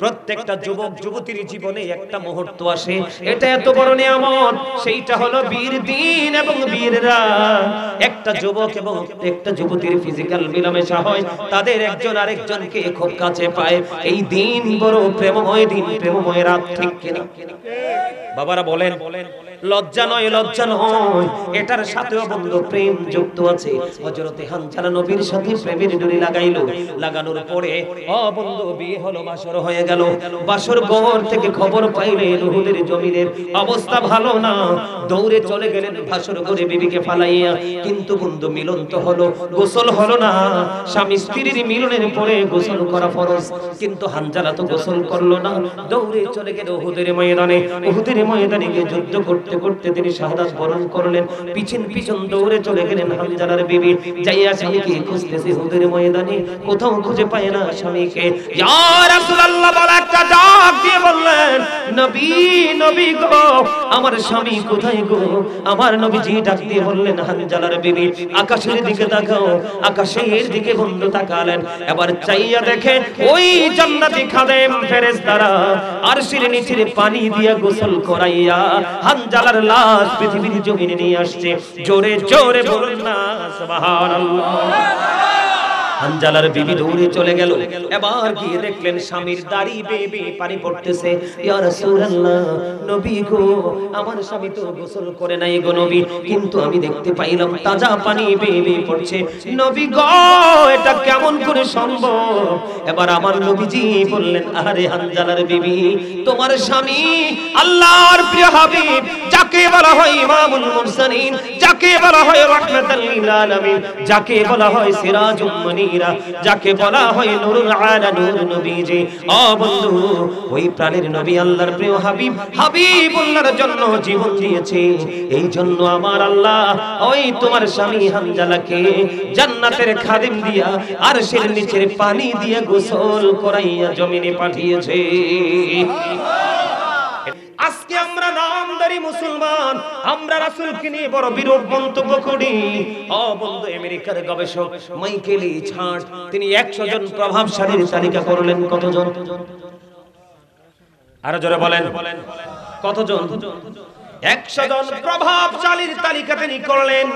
প্রত্যেকটা যুবক যুবতীর জীবনে একটা মুহূর্ত আসে, এটা এত বড় নিয়ামত, সেইটা হলো বিয়ের দিন এবং বিয়ের রাত। একটা যুবক এবং একটা যুবতীর ফিজিক্যাল মিলামেশা হয়, তাদের একজন আরেকজনকে খুব কাছে পায়। এই দিন বড় প্রেমময় দিন, প্রেমময় রাত, ঠিক কিনা? বাবারা বলেন, লজ্জা নয়, লজ্জা নয়, এটার সাথেও বন্ধু প্রেম যুক্ত আছে। হযরতে হানজালা নবীর সাথে প্রেমের ডুরি লাগাইলো, লাগানোর পরে বন্ধু বিয়ে হলো, বাসর হয়ে গেল। বাসর ঘর থেকে খবর পাইলেন উহুদের জমিনের অবস্থা ভালো না, দৌড়ে চলে গেলেন বাসর ঘরে বিবিকে ফালাইয়া। কিন্তু বন্ধু মিলন তো হলো, গোসল হলো না। স্বামী স্ত্রীর মিলনের পরে গোসল করা ফরজ, কিন্তু হানজালা তো গোসল করলো না, দৌড়ে চলে গেল উহুদের ময়দানে। উহুদের ময়দানে গিয়ে যুদ্ধ করতে করতে তিনি শাহাদাত বরণ করলেন। পিছন পিছন দৌড়ে চলে গেলেন হানজালার বিবি, যাইয়া স্বামীকে খুঁজতেছে উহুদের ময়দানে, কোথাও খুঁজে পায় না স্বামীকে। ইয়া রাসূলুল্লাহ বলে একটা ডাক দিয়ে বললেন, নবী, নবী গো, আমার স্বামী কোথায় গো? আমার নবীজি ডাক দিয়ে বললেন, হানজালার বিবি আকাশের দিকে তাকাও। আকাশের দিকে বন্ধু তাকালেন, এবার চাইয়া দেখে ওই জান্নাতি খাদেম ফেরেশতারা আরশের নিচে পানি দিয়া গোসল করাইয়া হানজালার লাশ পৃথিবীর জমিনে নিয়ে আসছে। জোরে জোরে বলুন না সুবহানাল্লাহ। হানজালার বিবি দৌড়ে চলে গেল, এবার গিয়ে দেখলেন স্বামীর দাড়ি বেয়ে বেয়ে পানি পড়তেছে। ইয়া রাসূলুল্লাহ, নবী গো, আমার স্বামী তো গোসল করে নাই গো নবী, কিন্তু আমি দেখতে পাইলাম তাজা পানি বেয়ে বেয়ে পড়ছে। নবী গো, এটা কেমন করে সম্ভব? এবার আমার নবীজি বললেন, আরে হানজালার বিবি, তোমার স্বামী আল্লাহর প্রিয় হাবিব, যাকে বলা হয় ইমামুল মুরসালিন, যাকে বলা হয় রাহমাতাল লিল আলামিন, যাকে বলা হয় সিরাজুল মুনীরা, যাকে বলা হয় নূরুল আলা নূর নবীজি। ও বন্ধু, ওই প্রাণের নবী আল্লাহর প্রিয় হাবিব, হাবিবুল্লাহর জন্য জীবন দিয়েছে। এই জন্য আমার আল্লাহ ওই তোমার স্বামী হানজালাকে জান্নাতের খাদিম দিয়া আরশের নিচের পানি দিয়া গোসল করাইয়া জমিনে পাঠিয়েছে। আজকে আমরা নামদারি মুসলমান, আমরা রাসূলকে নিয়ে বড় বিরূপ মন্তব্য করি। বন্ধু, আমেরিকার গবেষক মাইকেল ছাট তিনি 100 জন প্রভাবশালীর তালিকা করলেন। কতজন? আরো জোরে বলেন, কতজন? 100 জন প্রভাবশালীর তালিকা তিনি করলেন।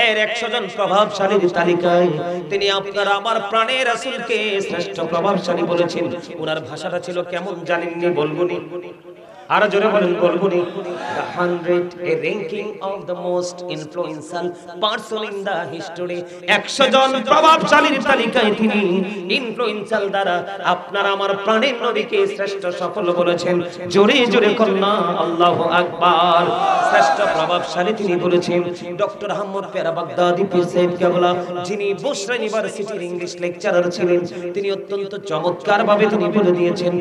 এর 100 জন প্রভাবশালীর তালিকায় তিনি আপনার আমার প্রাণের রাসূলকে শ্রেষ্ঠ প্রভাবশালী বলেছেন। ওনার ভাষাটা ছিল কেমন জানেননি? বলবনি? আরো জোরে বলেন, বলবনি? The 100, a ranking of the most influential person in the history. 100 জন প্রভাবশালীর তালিকায় তিনি ইনফ্লুয়েন্সিয়াল দ্বারা আপনার আমার প্রাণের নবীকে শ্রেষ্ঠ সফল বলেছেন। জোরে জোরে কন্যা আল্লাহু আকবার। শ্রেষ্ঠ প্রভাবশালী তিনি বলেছেন ডক্টর আহমদ পেয়ারা বাগদাদি পীর সাহেব কেবলা, যিনি বুশরা ইউনিভার্সিটির ইংলিশ লেকচারার ছিলেন। তিনি অত্যন্ত চমৎকার ভাবে তিনি বলে দিয়েছেন,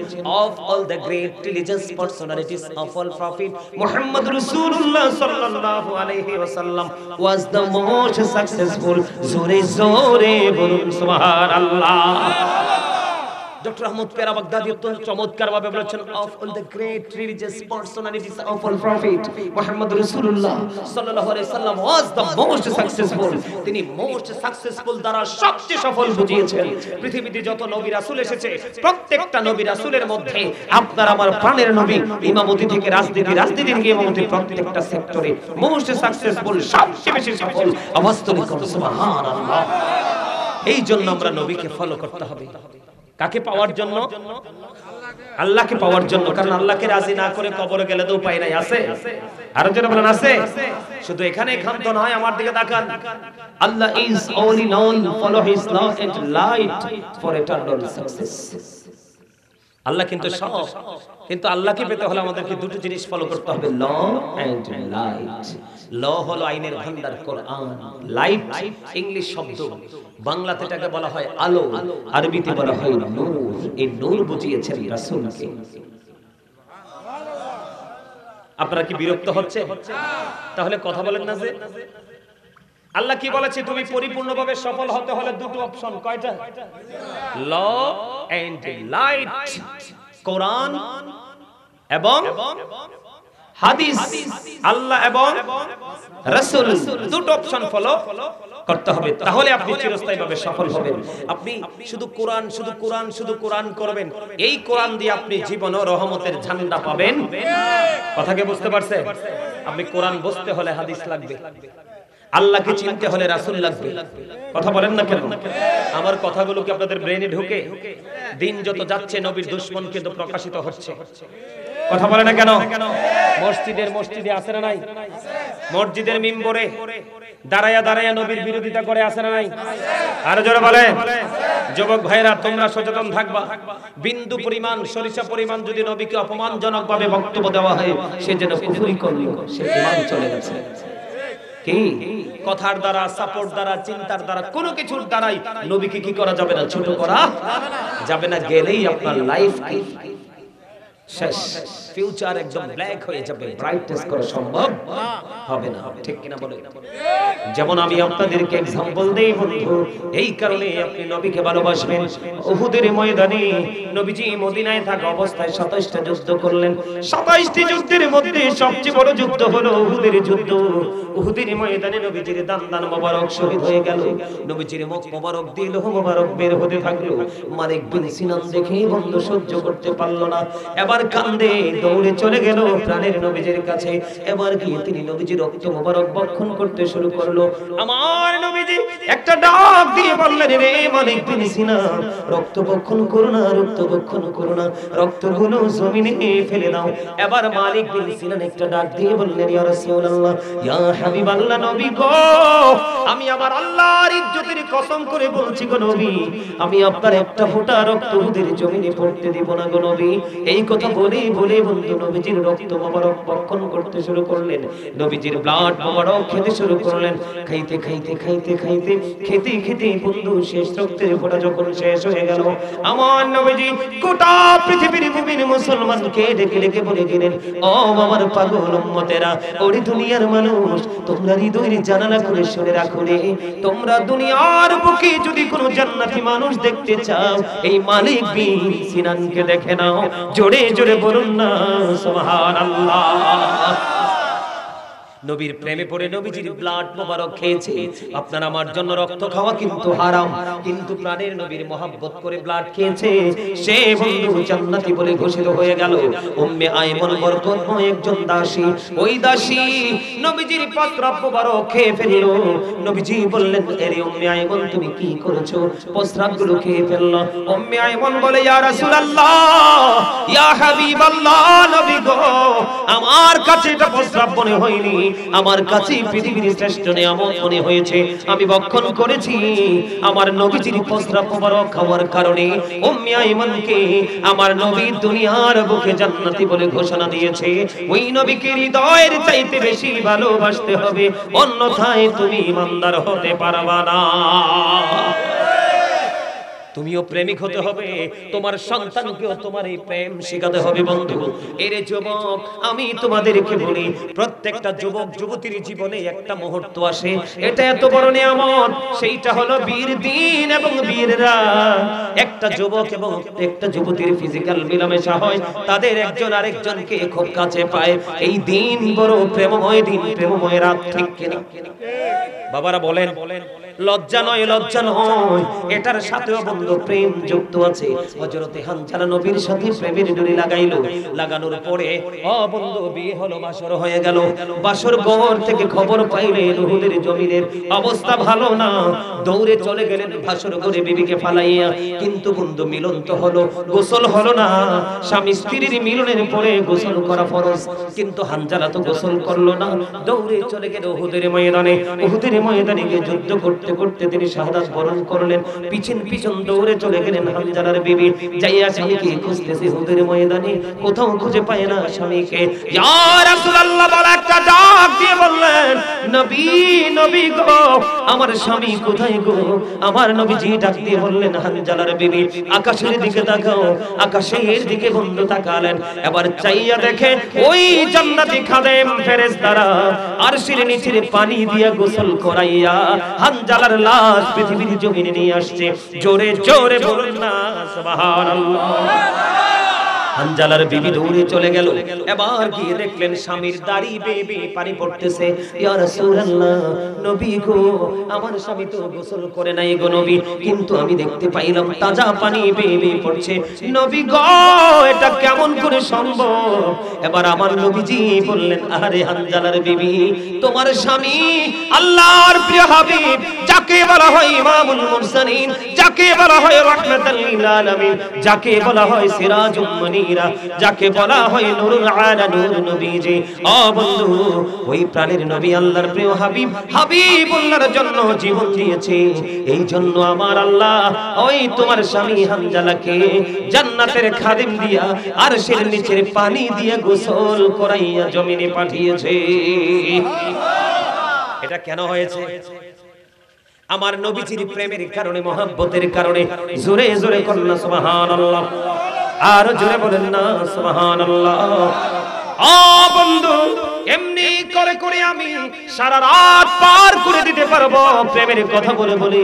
of all the great religious personalities of all prophet, Muhammad Rasulullah sallallahu alaihi wasallam was the most successful. Zore zore bolun subhanallah. Doctor Ahmad Peyara Baghdadi অত্যন্ত চমৎকার ভাবে বলেছেন, of all the great religious personalities of all prophet, Muhammad Rasulullah sallallahu alaihi wasallam was the most successful. তিনি most successful দ্বারা সবচেয়ে সফল বুঝিয়েছেন। পৃথিবীতে যত নবী রাসূল এসেছে, প্রত্যেকটা নবী রাসূলের মধ্যে আপনার আমার প্রাণের নবী ইমামতি থেকে রাজনীতি, রাজনীতি থেকে ইমামতি, প্রত্যেকটা সেক্টরে most successful, সবচেয়ে বেশি সফল। আওয়াজ তুলে সুবহানাল্লাহ। এই জন্য আমরা নবীকে ফলো করতে হবে। কাকে পাওয়ার জন্য? আল্লাহকে পাওয়ার জন্য। কারণ আল্লাহকে রাজি না করে কবরে গেলে তো উপায় নাই। আছে? আরো জোরে বলেন, আছে? শুধু এখানে ক্ষান্ত নয়, আমার দিকে তাকান। আল্লাহ is only known, follow his law and light for eternal success. আল্লাহ কিন্তু সব, কিন্তু আল্লাহকে পেতে হলে আমাদেরকে দুটো জিনিস ফলো করতে হবে, ল এন্ড লাইট। ল হলো আইনের ভান্ডার কোরআন, লাইট ইংলিশ শব্দ, বাংলাতে এটাকে বলা হয় আলো, আরবিতে বলা হয় নূর। এই নূর বুঝিয়েছেন রাসূলকে। আপনারা কি বিরক্ত হচ্ছে? তাহলে কথা বলেন না যে আল্লাহ কি বলেছে? তুমি পরিপূর্ণভাবে সফল হতে হলে দুটো অপশন। কয়টা? ল এন্ড লাইট, কোরআন এবং হাদিস, আল্লাহ এবং রাসূল দুটো অপশন ফলো করতে হবে, তাহলে আপনি চিরস্থায়ীভাবে সফল হবেন। আপনি শুধু কোরআন শুধু কোরআন শুধু কোরআন করবেন, এই কোরআন দিয়ে আপনি জীবনে রহমতের ঝান্ডা পাবেন। কথা কি বুঝতে পারছেন? আপনি কোরআন বুঝতে হলে হাদিস লাগবে, আল্লাহকে চিনতে হলে রাসূল লাগবে। কথা বলেন না কেন? আমার কথাগুলো কি আপনাদের ব্রেনে ঢুকে? দিন যত যাচ্ছে নবীর দুশমন কিন্তু প্রকাশিত হচ্ছে। কথা বলে না কেন? মসজিদে আছে না নাই? মসজিদের মিম্বরে দাঁড়ায়া দাঁড়ায়া নবীর বিরোধিতা করে আছে না নাই? আরো জোরে বলে। যুবক ভাইরা তোমরা সচেতন থাকবা। বিন্দু পরিমাণ সরিষা পরিমাণ যদি নবীকে অপমানজনক ভাবে বক্তব্য দেওয়া হয়, সে যেন কুফরি করলো, সে ঈমান চলে গেছে। কি কথার দ্বারা, সাপোর্ট দ্বারা, চিন্তার দ্বারা, কোনো কিছুর দ্বারাই নবীকে কি করা যাবে না, ছোট করা যাবে না। গেলেই আপনার লাইফ কি শেষ, ফিউচার একদম ব্ল্যাক হয়ে যাবে, ব্রাইটনেস করা সম্ভব হবে না। ঠিক কিনা বলেন? যেমন আমি আপনাদেরকে एग्जांपल দেই বন্ধু, এই কারণে আপনি নবীকে ভালোবাসবেন। উহুদের ময়দানে নবীজি মদিনায় থাকা অবস্থায় 27টা যুদ্ধ করলেন। 27টি যুদ্ধের মধ্যে সবচেয়ে বড় যুদ্ধ হলো উহুদের যুদ্ধ। উহুদের ময়দানে নবীজির দান মোবারক শহীদ হয়ে গেল। নবীজির মুখ মোবারক দিয়ে লোহ মোবারক বের হতে থাকলো। মালিক বিন সিনান দেখে বন্ধু সহ্য করতে পারল না, এবার কান্দে দৌড়ে চলে গেল প্রাণের নবীজির কাছে। এবার গিয়ে তিনি নবীজির রক্ত মোবারক বক্ষণ করতে শুরু করলো। আমার নবীজি একটা ডাক দিয়ে বললেন, রে মালিক বিন সিনান, রক্ত বক্ষণ করো না, রক্ত বক্ষণ করো না, রক্তগুলো জমিনে ফেলে দাও। এবার মালিক বিন সিনান একটা ডাক দিয়ে বললেন, ইয়া রাসূলুল্লাহ, ইয়া হাবিবাল্লাহ, নবী গো, আমি আমার আল্লাহর ইজ্জতের কসম করে বলছি গো নবী, আমি আপনার একটা ফোঁটা রক্ত উহুদের জমিনে পড়তে দেব না গো নবী। এই কথা বলে বলে বন্ধু নবীজির রক্ত মোবারক বক্ষণ করতে শুরু করলেন। নবীজির ব্লাড মোবারক খেতে শুরু করলেন। খাইতে খাইতে খাইতে খাইতে খেতে খেতে বন্ধু শেষ রক্তের ফোঁটা যখন শেষ হয়ে গেল, আমার নবীজি গোটা পৃথিবীর মুমিন মুসলমানকে ডেকে ডেকে বলে গেলেন, ও আমার পাগল উম্মতেরা, ওরে দুনিয়ার মানুষ, তোমরা হৃদয়ের জানালা খুলে শুনে রাখো রে, তোমরা দুনিয়ার বুকে যদি কোনো জান্নাতি মানুষ দেখতে চাও, এই মালিক বিন সিনানকে দেখে নাও। জোরে জোরে বলুন না সুবহানাল্লাহ। নবীর প্রেমে পড়ে নবীজির ব্লাড মোবারক খেয়েছে। আপনার আমার জন্য রক্ত খাওয়া কিন্তু হারাম, কিন্তু প্রাণের নবীর মহব্বত করে ব্লাড খেয়েছে, সে বন্ধু জান্নাতি বলে ঘোষিত হয়ে গেল। উম্মে আইমন বরকতময় একজন দাসী, ওই দাসী নবীজির প্রস্রাব মোবারক খেয়ে ফেলল। নবীজি বললেন, আরে উম্মে আইমন, তুমি কি করেছো? প্রস্রাবগুলো খেয়ে ফেললো। উম্মে আইমন বলে, ইয়া রাসূলুল্লাহ, ইয়া হাবিবাল্লাহ, নবী গো, আমার কাছে এটা প্রস্রাব মনে হয়নি, আমার কাছে পৃথিবীর শ্রেষ্ঠ নিয়ামত মনে হয়েছে, আমি ভক্ষণ করেছি। আমার নবীজির প্রস্রাব মোবারক খাওয়ার কারণে উম্মে আইমনকে আমার নবী দুনিয়ার বুকে জান্নাতি বলে ঘোষণা দিয়েছে। ওই নবীকে হৃদয়ের চাইতে বেশি ভালোবাসতে হবে, অন্যথায় তুমি ঈমানদার হতে পারবা না। তুমিও প্রেমিক হতে হবে, তোমার সন্তানকেও তোমার এই প্রেম শেখাতে হবে বন্ধু। এরে যুবক, আমি তোমাদেরকে বলি, প্রত্যেকটা যুবক যুবতীর জীবনে একটা মুহূর্ত আসে, এটা এত বড় নিয়ামত, সেইটা হলো বীর দিন এবং বীর রাত। একটা যুবক এবং একটা যুবতীর ফিজিক্যাল মিলামেশা হয়, তাদের একজন আরেকজনকে খুব কাছে পায়। এই দিন বড় প্রেমময় দিন, প্রেমময় রাত, ঠিক কিনা? বাবারা বলেন, লজ্জা নয়, লজ্জা নয়, এটার সাথেও বন্ধু প্রেম যুক্ত আছে। হযরতে হানজালা নবীর সাথে প্রেমের ডোরি লাগাইলো, লাগানোর পরে বন্ধু বিয়ে হলো, বাসর হয়ে গেল। বাসর ঘর থেকে খবর পাইলেন উহুদের জমিনের অবস্থা ভালো না, দৌড়ে চলে গেলেন বাসর ঘরে বিবিকে ফালাইয়া। কিন্তু বন্ধু মিলন তো হলো, গোসল হলো না। স্বামী স্ত্রীর মিলনের পরে গোসল করা ফরজ, কিন্তু হানজালা তো গোসল করলো না, দৌড়ে চলে গেল উহুদের ময়দানে। উহুদের ময়দানে গিয়ে যুদ্ধ করতে করতে তিনি শাহাদাত বরণ করলেন। পিছন পিছন দৌড়ে চলে গেলেন হানজালার বিবি, যাইয়া স্বামীকে খুঁজতেছে উহুদের ময়দানে, কোথাও খুঁজে পায় না স্বামীকে। ইয়া রাসূলুল্লাহ বলে একটা ডাক দিয়ে বললেন, নবী, নবী গো, আমার স্বামী কোথায় গো? আমার নবীজি ডাক দিয়ে বললেন, হানজালার বিবি, আকাশের দিকে তাকাও। আকাশের দিকে বন্ধু তাকালেন, এবার চাইয়া দেখে ওই জান্নাতি খাদেম ফেরেশতারা আরশের নিচে পানি দিয়া গোসল করাইয়া হানজালার লাশ পৃথিবীর জমিনে নিয়ে আসছে। জোরে জোরে বলুন না সুবহানাল্লাহ। হানজালার বিবি দৌড়ে চলে গেল, এবার গিয়ে দেখলেন স্বামীর দাড়ি বেয়ে বেয়ে পানি পড়তেছে। ইয়া রাসূলুল্লাহ, নবী গো, আমার স্বামী তো গোসল করে নাই গো নবী, কিন্তু আমি দেখতে পাইলাম তাজা পানি বেয়ে বেয়ে পড়ছে। নবী গো, এটা কেমন করে সম্ভব? এবার আমার নবীজি বললেন, আরে হানজালার বিবি, তোমার স্বামী আল্লাহর প্রিয় হাবিব, যাকে বলা হয় ইমামুল মুরসালিন, যাকে বলা হয় রাহমাতাল লিল আলামিন, যাকে বলা হয় সিরাজুম মুনীরা, যাকে বলা হয় নূরুল আলা নূর নবীজি। ও বন্ধু, ওই প্রাণের নবী আল্লাহর প্রিয় হাবিব হাবিবুল্লাহর জন্য জীবন দিয়েছে। এই জন্য আমার আল্লাহ ওই তোমার স্বামী হানজালাকে জান্নাতের খাদিম দিয়া আরশের নিচের পানি দিয়ে গোসল করাইয়া জমিনে পাঠিয়েছে। এটা কেন হয়েছে? আমার নবীজির প্রেমের কারণে, মহব্বতের কারণে। জোরে জোরে বলেন না সুবহানাল্লাহ, আর জোরে বলেন না সুবহানাল্লাহ। ও বন্ধু, এমনি করে করে আমি সারা রাত পার করে দিতে পারবো প্রেমের কথা বলে বলে,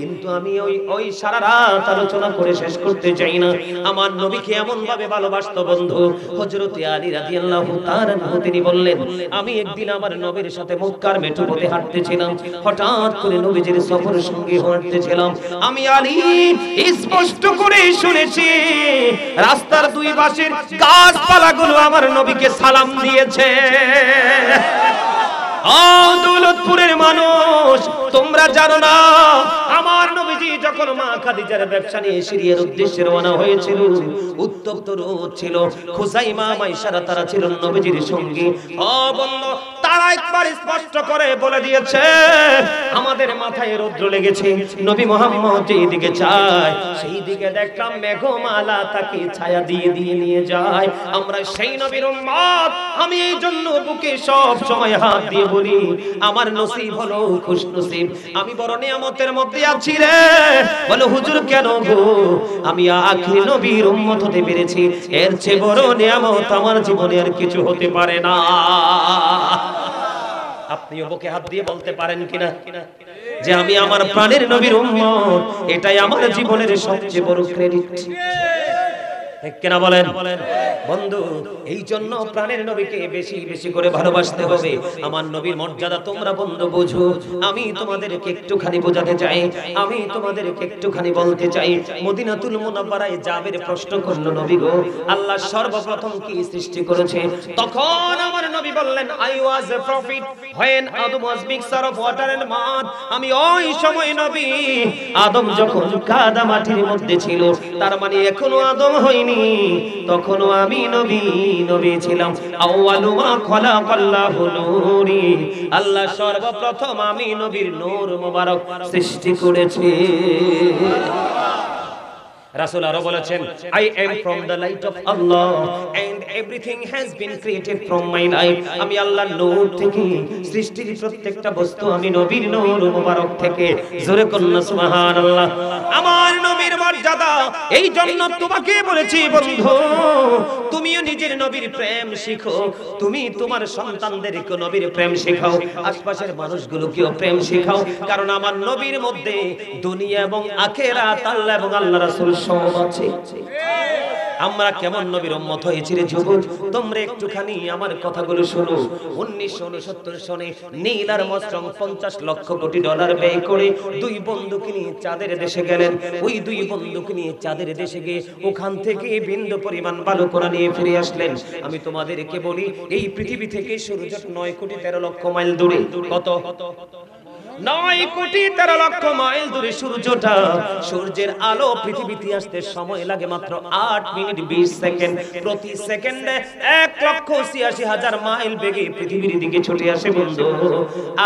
কিন্তু আমি ওই সারা রাত আলোচনা করে শেষ করতে চাই না। আমার নবীকে এমন ভাবে ভালোবাসতো বন্ধু, হযরত আলী রাদিয়াল্লাহু তাআলা তিনি বললেন, আমি একদিন আমার নবীর সাথে মক্কার মেঠো পথে হাঁটতেছিলাম, হঠাৎ করে নবীজির সফর সঙ্গী হাঁটতেছিলাম। আমি আলী স্পষ্ট করে শুনেছি রাস্তার দুই পাশের গাছপালাগুলো আমার নবীকে সালাম দিয়েছে। দৌলতপুরের মানুষ, তোমরা জানো না, আমার নবীজি যখন মা খাদিজার ব্যবসা নিয়ে সিরিয়ার উদ্দেশ্যে রওনা হয়েছিল, উত্তপ্ত রোদ ছিল, খুজাইমা মাইশারা তারা ছিল নবীজির সঙ্গী। ও বন্ধু, তারা একবার স্পষ্ট করে বলে দিয়েছে, আমাদের মাথায় রৌদ্র লেগেছে, নবী মুহাম্মদ যেই দিকে যায় সেই দিকে দেখলাম মেঘমালা তাকে ছায়া দিয়ে দিয়ে নিয়ে যায়। আমরা সেই নবীর উম্মত। আমি এই জন্য বুকে সব সময় হাত দিয়ে বলি, আমার নসিব হলো খুশ নসিব, আমি বড় নিয়ামতের মধ্যে আছি রে। বলো হুজুর কেন গো? আমি আখির নবীর উম্মত হতে পেরেছি, এর চেয়ে বড় নিয়ামত আমার জীবনে আর কিছু হতে পারে না। আপনিও বুকে হাত দিয়ে বলতে পারেন কিনা যে আমি আমার প্রাণের নবীর উম্মত, এটাই আমার জীবনের সবচেয়ে বড় ক্রেডিট। কেনা বলেন বন্ধু, এই জন্য প্রাণের নবীকে বেশি বেশি করে ভালোবাসতে হবে। আমার নবীর মর্যাদা তোমরা বন্ধু বুঝো। আমি তোমাদেরকে একটুখানি বোঝাতে চাই, আমি তোমাদেরকে একটুখানি বলতে চাই। মদিনাতুল মুনাওয়ারায় জাবের প্রশ্ন করল, নবী গো, আল্লাহ সর্বপ্রথম কি সৃষ্টি করেছে? তখন আমার নবী বললেন, I was A profit when Adam was mixture of water and mud। আমি ওই সময় নবী, আদম যখন কাদা মাটির মধ্যে ছিল, তার মানে এখনো আদম হয়নি, তখনও আমি নবী ছিলাম। আউয়ালু মা খালাকাল্লাহু নূরি, আল্লাহ সর্বপ্রথম আমি নবীর নূর মোবারক সৃষ্টি করেছে। রাসূল আরো বলেছেন, I am from the light of Allah and everything has been created from my light। আমি আল্লাহর নূর থেকে সৃষ্টির প্রত্যেকটা বস্তু আমি নবীর নূর মোবারক থেকে। জোরে কন্না সুবহানাল্লাহ। আমার নবীর মর্যাদা, এই জন্য তোমাকে বলেছি বন্ধু, তুমিও নিজের নবীর প্রেম শিখো, তুমি তোমার সন্তানদেরকে নবীর প্রেম শেখাও, আশপাশের মানুষগুলোকেও প্রেম শেখাও, কারণ আমার নবীর মধ্যে দুনিয়া এবং আখিরাত, আল্লাহ এবং আল্লাহ রাসূল সব আছে। আমরা কেমন নবীর উম্মত হয়েছি রে যুবক, তোমরা একটুখানি আমার কথাগুলো শোনো। 1969 সনে Neil Armstrong 50 lakh crore dollar ব্যয় করে দুই বন্দুক নিয়ে চাঁদের দেশে গেলেন। ওই দুই বন্দুক নিয়ে চাঁদের দেশে গিয়ে ওখান থেকে বিন্দু পরিমাণ বালুকণা নিয়ে ফিরে আসলেন। আমি তোমাদেরকে বলি, এই পৃথিবী থেকে সূর্য 9 কোটি 13 লক্ষ মাইল দূরে। কত? 9 কোটি 13 লক্ষ মাইল দূরে সূর্যটা। সূর্যের আলো পৃথিবীতে আসতে সময় লাগে মাত্র 8 মিনিট 20 সেকেন্ড। প্রতি সেকেন্ডে 1,86,000 মাইল বেগে পৃথিবীর দিকে ছুটে আসে বন্ধু।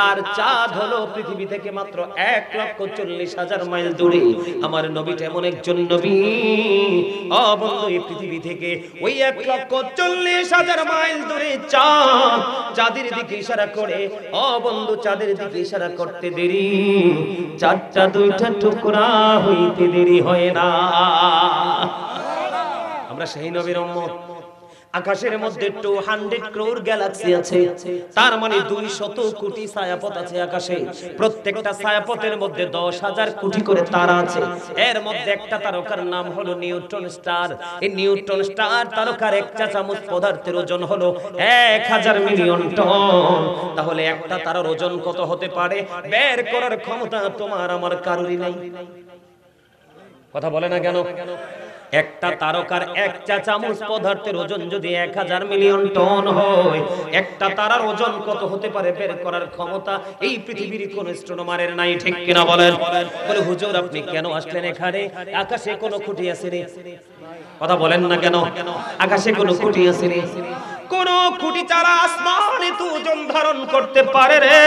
আর চাঁদ হলো পৃথিবী থেকে মাত্র 1,40,000 মাইল দূরে। আমার নবীটা এমন একজন নবী, ও বন্ধু, এই পৃথিবী থেকে ওই 1,40,000 মাইল দূরে চাঁদ, চাঁদের দিকে ইশারা করে, ও বন্ধু, চাঁদের দিকে ইশারা করতে দেরি, চারটা দুইটা টুকরা হইতে দেরি হয় না। আমরা সেই নবীর উম্মত। আকাশের মধ্যে 200 crore গ্যালাক্সি আছে, তার মানে 200 কোটি ছায়াপথ আছে আকাশে। প্রত্যেকটা ছায়াপথের মধ্যে 10,000 কোটি করে তারা আছে। এর মধ্যে একটা তারকার নাম হলো নিউট্রন স্টার। এই নিউট্রন স্টার তারকার এক চা চামচ পদার্থের ওজন হলো 1000 মিলিয়ন টন। তাহলে একটা তারার ওজন কত হতে পারে বের করার ক্ষমতা তোমার আমার কারোরই নাই। কথা বলে না কেন? একটা তারকার এক চা চামচ পদার্থের ওজন যদি 1000 মিলিয়ন টন হয়, একটা তারার ওজন কত হতে পারে বের করার ক্ষমতা এই পৃথিবীর কোন অ্যাস্ট্রোনমারের নাই। ঠিক কিনা বলেন? বলে হুজুর আপনি কেন আসলেন এখানে? আকাশে কোনো খুঁটি আছে রে? কথা বলেন না কেন? আকাশে কোনো খুঁটি আছে রে? কোন খুঁটি ছাড়া আসমান এত ওজন ধারণ করতে পারে রে?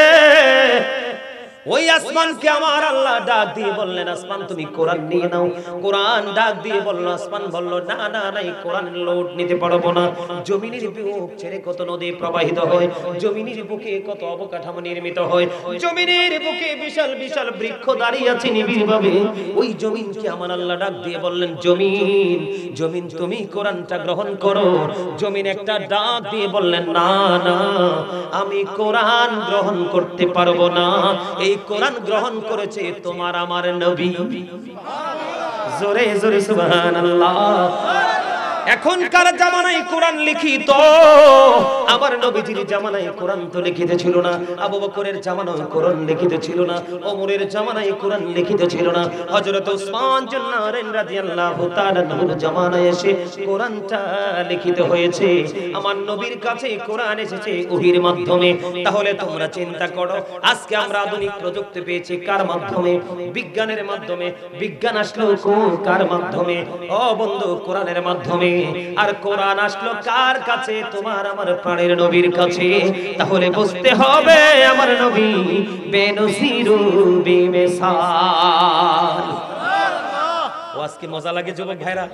ওই আসমানকে আমার আল্লাহ ডাক দিয়ে বললেন, আসমান তুমি কোরআন নিয়ে নাও। কোরআন ডাক দিয়ে বলল, আসমান বলল না না না, এই কোরআন লোড নিতে পারবো না। জমিনের বুক ছেড়ে কত নদী প্রবাহিত হয়, জমিনের বুকে কত অবকাঠামো নির্মিত হয়, জমিনের বুকে বিশাল বিশাল বৃক্ষ দাঁড়িয়ে আছে নিবিড়ভাবে। ওই জমিনকে আমার আল্লাহ ডাক দিয়ে বললেন, জমিন জমিন তুমি কোরআনটা গ্রহণ করো। জমিন একটা ডাক দিয়ে বললেন, না না আমি কোরআন গ্রহণ করতে পারবো না। এই কোরআন গ্রহণ করেছে তোমার আমার নবী। জোরে জোরে সুবহানাল্লাহ। এখনকার জামানায় কোরআন লিখিত, আমার নবীজির জামানায় কোরআন তো লিখিত ছিল না। আবু বকরের জামানায় কোরআন লিখিত ছিল না, ওমরের জামানায় কোরআন লিখিত ছিল না। হযরত ওসমান জুন্নারাইন রাদিয়াল্লাহু তাআলা নূর জামানায় এসে কোরআনটা লিখিত হয়েছে। আমার নবীর কাছে কোরআন এসেছে ওহীর মাধ্যমে। তাহলে তোমরা চিন্তা করো, আজকে আমরা আধুনিক প্রযুক্তি পেয়েছি কার মাধ্যমে? বিজ্ঞানের মাধ্যমে। বিজ্ঞান আসলো কার মাধ্যমে? ও বন্ধু, কোরআনের মাধ্যমে। আর কোরআন আসলো কার কাছে? তোমার আমার প্রাণের নবীর কাছে। তাহলে বুঝতে হবে আমার নবী বেনজির বেমিসাল। ও আজকে মজা লাগে যুবক ভাইরা?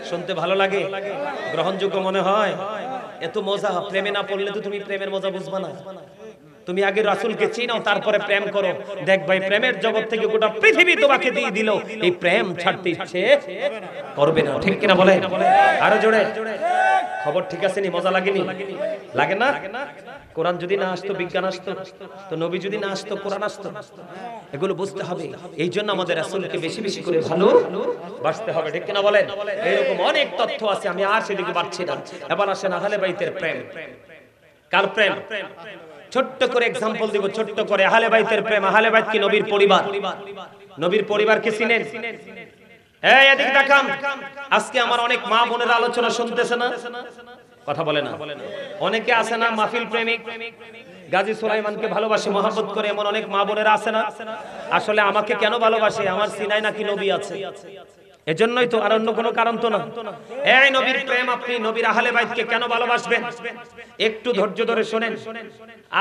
শুনতে ভালো লাগে? গ্রহণযোগ্য মনে হয়? এত মজা প্রেমে না পড়লে তো তুমি প্রেমের মজা বুঝবা না। তুমি আগে রাসূলকে চিনাও, তারপরে প্রেম করো। দেখ ভাই, প্রেমের জগৎ থেকে গোটা পৃথিবী তোমাকে দিয়ে দিল, এই প্রেম ছাড়তে ইচ্ছে করবে না। ঠিক কিনা বলে? আরো জোরে। খবর ঠিক আছে নি? মজা লাগেনি? লাগে না? কোরআন যদি না আসতো, বিজ্ঞান আসতো, তো নবী যদি না আসতো, কোরআন আসতো। এগুলো বুঝতে হবে। এই জন্য আমাদের রাসূলকে বেশি বেশি করে ভালোবাসতে হবে। ঠিক কিনা বলেন? এরকম অনেক তথ্য আছে, আমি আর সেদিকে বাড়ছি না। এবার আসেন আহলে বাইতের প্রেম। কার প্রেম? ছোট্ট করে एग्जांपल দিব, ছোট্ট করে। আহলে বাইতের প্রেম। আহলে বাইত কি নবীর পরিবার? নবীর পরিবারকে চিনেন? এই এদিকে তাকান। আজকে আমার অনেক মা বোনের আলোচনা শুনতেছে না? কথা বলে না? অনেকে আছে না মাহফিল প্রেমিক, গাজী সুলাইমানকে ভালোবাসে, মহব্বত করে, এমন অনেক মা বোনেরা আছে না? আসলে আমাকে কেন ভালোবাসে? আমার সিনায় নাকি নবী আছে, এজন্যই তো, আর অন্য কোনো কারণ তো না। এই নবীর প্রেম, আপনি নবীর আহলে বাইতকে কেন ভালোবাসবেন? একটু ধৈর্য ধরে শুনেন।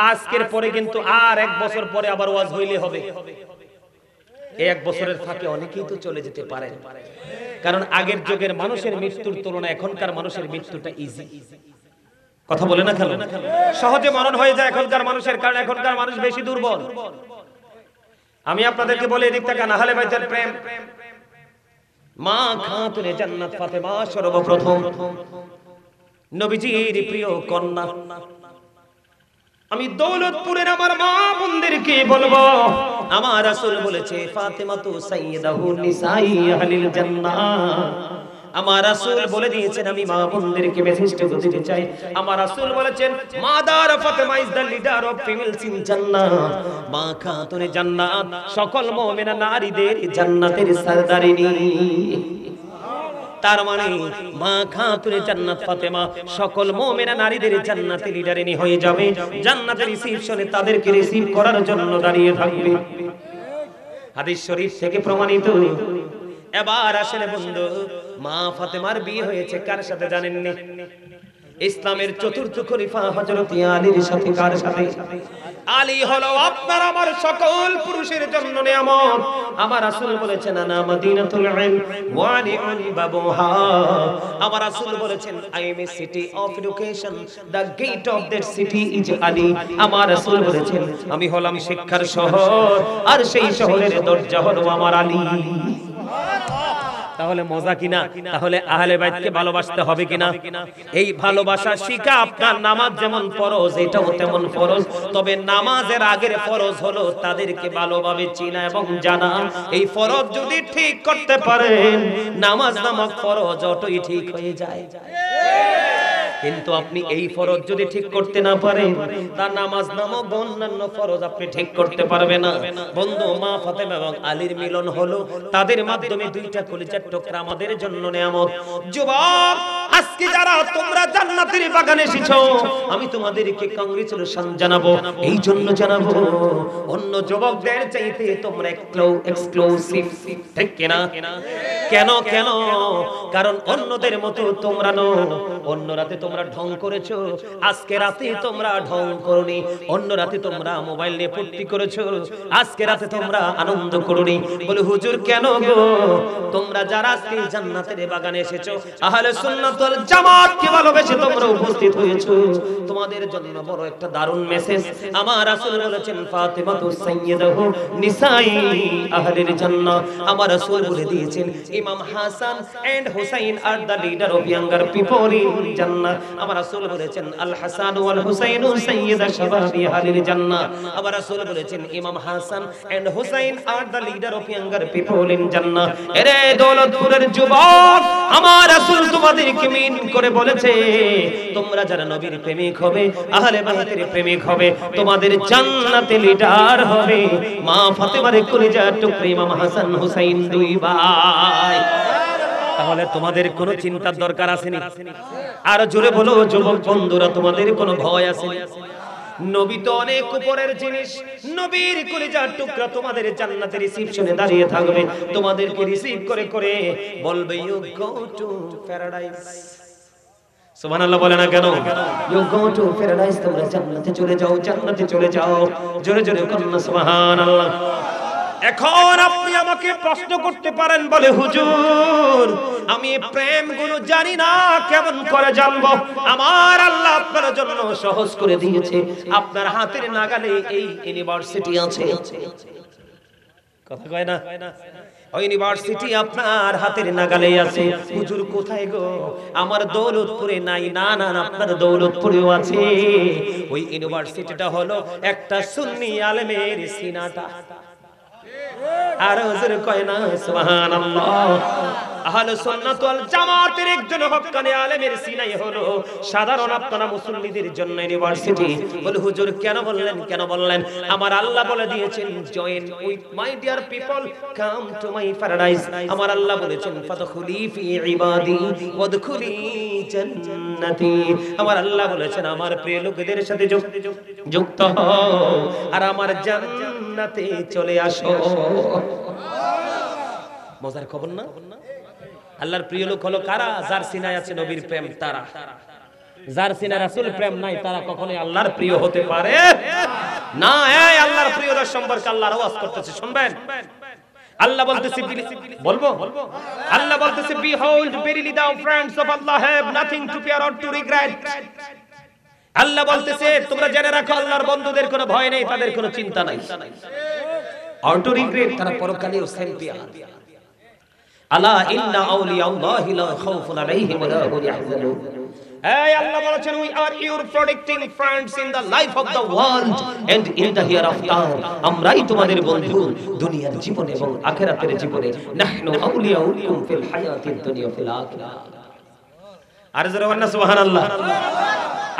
আজকের পরে কিন্তু আর এক বছর পরে আবার ওয়াজ হইলে হবে। এই এক বছরের ফাঁকে অনেকেই তো চলে যেতে পারে, কারণ আগের যুগের মানুষের মৃত্যুর তুলনায় এখনকার মানুষের মৃত্যুটা ইজি। কথা বলে না কেন? সহজে মরণ হয়ে যায় এখনকার মানুষের, কারণ এখনকার মানুষ বেশি দুর্বল। আমি আপনাদেরকে বলে এদিক থেকে আহলে বাইতের প্রেম। মা খাতুনে জান্নাত ফাতেমা সর্বপ্রথম নবীজির প্রিয় কন্যা। আমি দৌলতপুরের আমার মা বোনদেরকে বলবো, আমার রাসূল বলেছে ফাতেমা তো সাইয়্যিদাহু নিসাই আহলিল জান্নাহ। আমার রাসূল বলে দিয়েছেন, আমি মা বোনদেরকে মেসেজ দিতে চাই। আমার রাসূল বলেছেন, mother Fatema is the leader of females in জান্নাহ। মা খাতুনে জান্নাত, সকল মুমিনা নারীদের জান্নাতের সরদারিনী। তার মানে মা খাতুনে জান্নাত ফাতেমা সকল মুমিনা নারীদের জান্নাতের লিডারিনী হয়ে যাবে। জান্নাতের রিসিপশনে তাদেরকে রিসিভ করার জন্য দাঁড়িয়ে থাকবে। হাদিস শরীফ থেকে প্রমাণিত। এবার আসেন বন্ধু, মা ফাতেমার বিয়ে হয়েছে কার সাথে জানেননি? ইসলামের চতুর্থ খলিফা হযরত আলীর সাথে। কার সাথে? আলী হলো আপনার আমার সকল পুরুষের জন্য নিয়ামত। আমার রাসূল বলেছেন, আনা মদিনাতুল ইলম ওয়া আলী বাবুহা। আমার রাসূল বলেছেন, I am a city of education, the gate of that city is Ali. আমার রাসূল বলেছেন, আমি হলাম শিক্ষার শহর, আর সেই শহরের দরজা হলো আমার আলী। তাহলে মজা কিনা? তাহলে আহলে বাইতকে ভালোবাসতে হবে কিনা? এই ভালোবাসা শিখা আপনার নামাজ যেমন ফরজ, এটাও তেমন ফরজ। তবে নামাজের আগের ফরজ হলো তাদেরকে ভালোভাবে চিনা এবং জানা। এই ফরজ যদি ঠিক করতে পারেন, নামাজ নামক ফরজ অটোই ঠিক হয়ে যায়। কিন্তু আপনি এই ফরজ যদি ঠিক করতে না পারেন, তার নামাজ নামক অন্যান্য ফরজ আপনি ঠিক করতে পারবেন না। বন্ধু, মা ফাতেমা এবং আলীর মিলন হলো, তাদের মাধ্যমে দুইটা কলিজার টুকরা আমাদের জন্য নিয়ামত। যুবক, আজকে যারা তোমরা জান্নাতের বাগানে এসেছো, আমি তোমাদেরকে কংগ্রেচুলেশন জানাবো। এই জন্য জানাবো, অন্য যুবকদের চাইতে তোমরা এক্সক্লুসিভ, ঠিক কিনা? কেন? কারণ অন্যদের মতো তোমরা নও। অন্য রাতে তোমরা ঢং করেছো, আজকে রাতে তোমরা ঢং করনি। অন্য রাতে তোমরা মোবাইল নিয়ে ফুর্তি করেছো, আজকে রাতে তোমরা আনন্দ করনি। বলে হুজুর কেন গো? তোমরা যারা আজকে জান্নাতের বাগানে এসেছো, আহলে সুন্নাত ওয়াল জামাতকে ভালোবেসে তোমরা উপস্থিত হয়েছো, তোমাদের জন্য বড় একটা দারুণ মেসেজ। আমার রাসূল বলেছেন, ফাতিমাতু সাইয়্যিদাতু নিসাই আহলিল জান্নাহ। আমার রাসূল বলে দিয়েছেন, Imam Hasan and Husain are the leader of younger people in Jannah. আমার রাসূল বলেছেন, আল হাসান ওয়াল হুসাইন সাইয়্যিদা শাবাবি আহলিল জান্নাহ। আমার রাসূল বলেছেন, Imam Hasan and Husain are the leader of younger people in Jannah. এরে দৌলতপুরের যুবক, আমার রাসূল তোমাদেরকে মিন করে বলেছে, তোমরা যারা নবীর প্রেমিক হবে, আহলে বাইতের প্রেমিক হবে, তোমাদের জান্নাতে লিডার হবে মা ফাতেমার কলিজার টুকরা ইমাম হাসান হুসাইন, দুই ভাই। তাহলে তোমাদের কোনো চিন্তার দরকার আছে না? আর জোরে বলো যুবক বন্ধুরা, তোমাদের কোনো ভয় আছে না? নবী তো অনেক উপরের জিনিস। নবীর কলিজার টুকরা তোমাদের জান্নাতে রিসিপশনে দাঁড়িয়ে থাকবে, তোমাদেরকে রিসিভ করে করে বলবে, ইউ গো টু প্যারাডাইস। সুবহানাল্লাহ বলে না কেন? ইউ গো টু প্যারাডাইস, তোমরা জান্নাতে চলে যাও, জান্নাতে চলে যাও। জোরে জোরে বলুন সুবহানাল্লাহ। এখন আপনি আমাকে প্রশ্ন করতে পারেন, বলে হুজুর আমি প্রেম গুলো জানি না, কেমন করে জানবো? আমার আল্লাহ আপনার জন্য সহজ করে দিয়েছে। আপনার হাতের নাগালে এই ইউনিভার্সিটি আছে। কথা কয় না? ওই ইউনিভার্সিটি আপনার হাতের নাগালে আছে। হুজুর কোথায় গো? আমার দৌলতপুরে নাই। না না, আপনার দৌলতপুরেও আছে। ওই ইউনিভার্সিটিটা হলো একটা সুন্নি আলেমের সিনাটা। আর হুজুর কয় না সুবহানাল্লাহ। আহলে সুন্নাত ওয়াল জামাতের একজন হক্কানি আলেমের সিনাই হলো সাধারণ আপনারা মুসল্লিদের জন্য ইউনিভার্সিটি। বলে হুজুর কেন বললেন? কেন বললেন? আমার আল্লাহ বলে দিয়েছেন, join with my dear people, come to my paradise. আমার আল্লাহ বলেছেন, ফাদখুলি ফি ইবাদি ওয়াদখুলি জান্নাতি। আমার আল্লাহ বলেছেন, আমার প্রিয় লোকদের সাথে যুক্ত হও আর আমার জান্নাতে চলে আসো। মজার খবর না? আল্লাহর প্রিয় লোক হলো কারা? যার সিনায় আছে নবীর প্রেম তারা। যার সিনায় রাসূল প্রেম নাই, তারা কখনোই আল্লাহর প্রিয় হতে পারে না। এই আল্লাহর প্রিয়দের সম্পর্কে আল্লাহর ওয়াজ করতেছে, শুনবেন। আল্লাহ বলতেছে, বলবো? আল্লাহ বলতেছে, behold verily the friends of Allah have nothing to fear or to regret। আল্লাহ বলতেছে, তোমরা জেনে রাখো আল্লাহর বন্ধুদের কোনো ভয় নেই, তাদের কোনো চিন্তা নাই। or to regret, তারা পরকালেও চ্যাম্পিয়ন। আলা ইন্না আউলিয়াল্লাহি লা খাউফুন আলাইহিম ওয়া লা হুম ইয়াহজানুন। এই আল্লাহ বলেছেন, we are your protecting friends in the life of the world and in the hereafter। আমরাই তোমাদের বন্ধু দুনিয়ার জীবনে এবং আখিরাতের জীবনে। নাহনু আউলিয়াউকুম ফিল হায়াতিদ দুনিয়া ফিল আখিরাহ। আর যারা বলেন সুবহানাল্লাহ।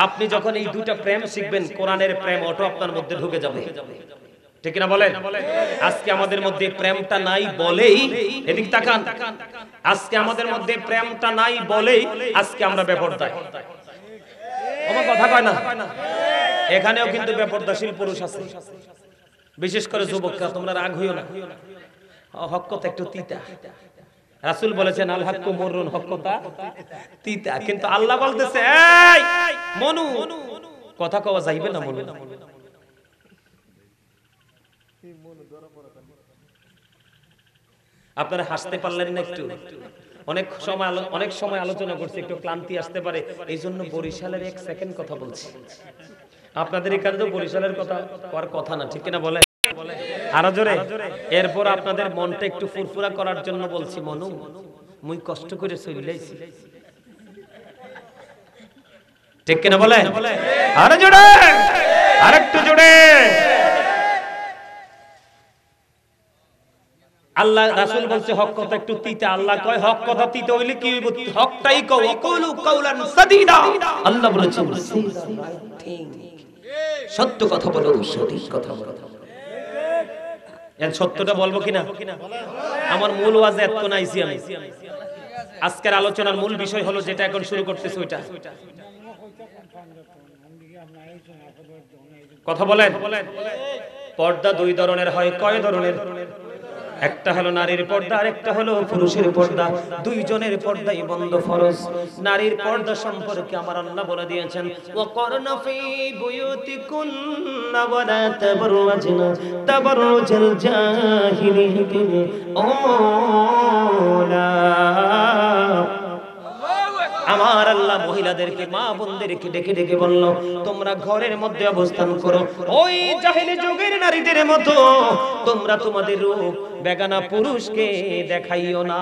আপনি যখন এই দুইটা প্রেম শিখবেন, কোরআনের প্রেম অটো আপনার মধ্যে ঢুকে যাবে, ঠিক না বলেন? আজকে আমাদের মধ্যে প্রেমটা নাই বলেই, এদিক তাকান, আজকে আমাদের মধ্যে প্রেমটা নাই বলেই আজকে আমরা বেপরদায়। আমার কথা কয় না? এখানেও কিন্তু বেপরদাশীল পুরুষ আছে, বিশেষ করে যুবকরা। তোমরা রাগ হইও না, হক কথা একটু তিতা। রাসূল বলেছেন, আল হাক্কু মুররুন, হক কথা তিতা। কিন্তু আল্লাহ বলতেছে, এই মনু, কথা কওয়া যাইবে না মনু। আপনারা হাসতে পারলেন না একটু? অনেক সময় আলোচনা করছি, একটু ক্লান্তি আসতে পারে, এই জন্য বরিশালের এক সেকেন্ড কথা বলছি। আপনাদের এখানে তো বরিশালের কথা করার কথা না, ঠিক না বলে? আরো জোরে। এরপর আপনাদের মনটা একটু ফুরফুরা করার জন্য বলছি, মনু মুই কষ্ট করে চইলাইছি ঠিক কিনা বলে আরে জোরে আরেকটু জোরে আল্লাহ রাসূল বলছে হক কথা একটু তিতা আল্লাহ কয় হক কথা তিতা হইলে কি হইব হকটাই কও ওয়াকুলু কাওলান সাদীদা আল্লাহ বলেছেন সত্য কথা বলো সঠিক কথা বলো এর সত্যটা বলবো কিনা আমার মূল ওয়াজে এত নাইছি আমি আজকের আলোচনার মূল বিষয় হলো যেটা এখন শুরু করতেছি ওইটা কথা বলেন পর্দা দুই ধরনের হয় কয় ধরনের একটা হলো নারীর পর্দা আর একটা হলো পুরুষের পর্দা দুইজনের পর্দাই বন্ধ ফরজ নারীর পর্দা সম্পর্কে আমার আল্লাহ বলে দিয়েছেন ওয়াকরনা ফি বুয়ুতিকুন্না ওয়া লা তাবাররাজনা তাবাররুজাল জাহিলিয়াতিল আউলা আমার আল্লাহ মহিলাদেরকে মা বোনদেরকে ডেকে ডেকে বলল তোমরা ঘরের মধ্যে অবস্থান করো ওই জাহেলি যুগের নারীদের মতো তোমরা তোমাদের রূপ বেগানা পুরুষকে দেখাইও না।